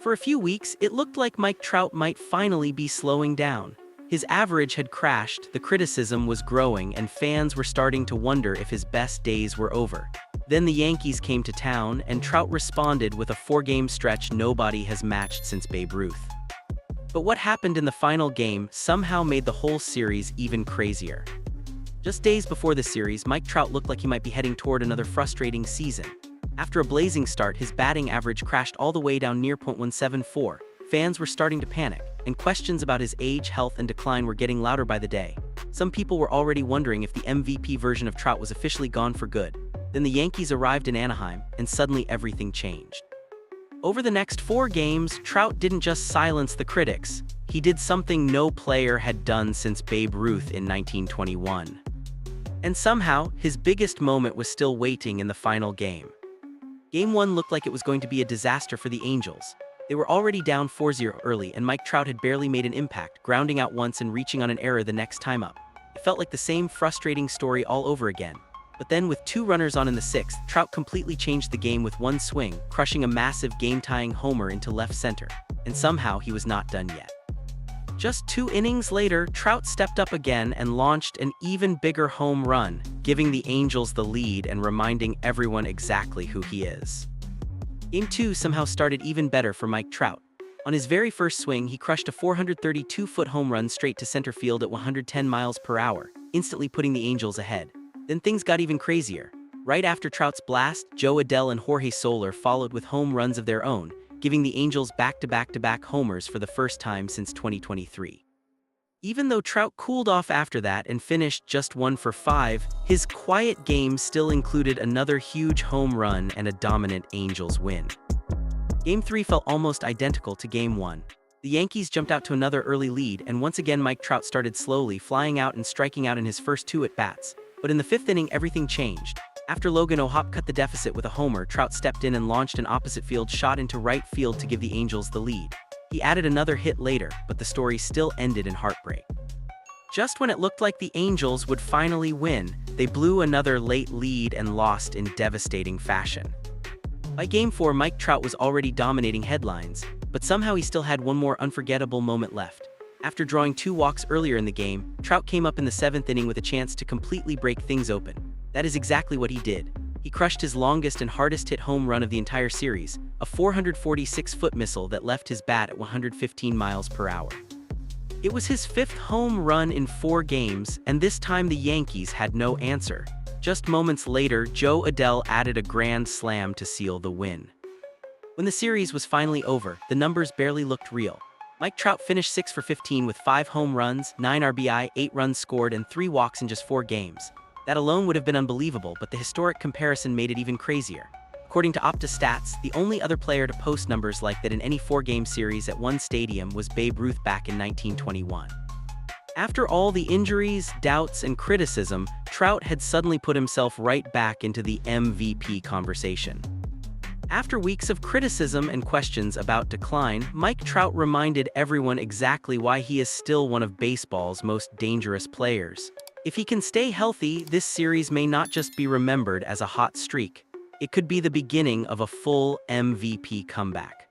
For a few weeks, it looked like Mike Trout might finally be slowing down. His average had crashed, the criticism was growing, and fans were starting to wonder if his best days were over. Then the Yankees came to town, and Trout responded with a 4-game stretch nobody has matched since Babe Ruth. But what happened in the final game somehow made the whole series even crazier. Just days before the series, Mike Trout looked like he might be heading toward another frustrating season. After a blazing start, his batting average crashed all the way down near .174. Fans were starting to panic, and questions about his age, health, and decline were getting louder by the day. Some people were already wondering if the MVP version of Trout was officially gone for good. Then the Yankees arrived in Anaheim, and suddenly everything changed. Over the next 4 games, Trout didn't just silence the critics. He did something no player had done since Babe Ruth in 1921. And somehow, his biggest moment was still waiting in the final game. Game 1 looked like it was going to be a disaster for the Angels. They were already down 4-0 early, and Mike Trout had barely made an impact, grounding out once and reaching on an error the next time up. It felt like the same frustrating story all over again. But then, with 2 runners on in the 6th, Trout completely changed the game with one swing, crushing a massive game-tying homer into left center. And somehow, he was not done yet. Just 2 innings later, Trout stepped up again and launched an even bigger home run, giving the Angels the lead and reminding everyone exactly who he is. Game 2 somehow started even better for Mike Trout. On his very first swing, he crushed a 432-foot home run straight to center field at 110 miles per hour, instantly putting the Angels ahead. Then things got even crazier. Right after Trout's blast, Jo Adell and Jorge Soler followed with home runs of their own, giving the Angels back-to-back-to-back homers for the first time since 2023. Even though Trout cooled off after that and finished just 1 for 5, his quiet game still included another huge home run and a dominant Angels win. Game 3 felt almost identical to Game 1. The Yankees jumped out to another early lead, and once again Mike Trout started slowly, flying out and striking out in his first 2 at-bats. But in the 5th inning, everything changed. After Logan O'Hoppe cut the deficit with a homer, Trout stepped in and launched an opposite field shot into right field to give the Angels the lead. He added another hit later, but the story still ended in heartbreak. Just when it looked like the Angels would finally win, they blew another late lead and lost in devastating fashion. By Game 4, Mike Trout was already dominating headlines, but somehow he still had one more unforgettable moment left. After drawing 2 walks earlier in the game, Trout came up in the 7th inning with a chance to completely break things open. That is exactly what he did. He crushed his longest and hardest-hit home run of the entire series, a 446-foot missile that left his bat at 115 miles per hour. It was his 5th home run in 4 games, and this time the Yankees had no answer. Just moments later, Jo Adell added a grand slam to seal the win. When the series was finally over, the numbers barely looked real. Mike Trout finished 6 for 15 with 5 home runs, 9 RBI, 8 runs scored, and 3 walks in just 4 games. That alone would have been unbelievable, but the historic comparison made it even crazier. According to Opta Stats, the only other player to post numbers like that in any 4-game series at one stadium was Babe Ruth back in 1921. After all the injuries, doubts, and criticism, Trout had suddenly put himself right back into the MVP conversation. After weeks of criticism and questions about decline, Mike Trout reminded everyone exactly why he is still one of baseball's most dangerous players. If he can stay healthy, this series may not just be remembered as a hot streak. It could be the beginning of a full MVP comeback.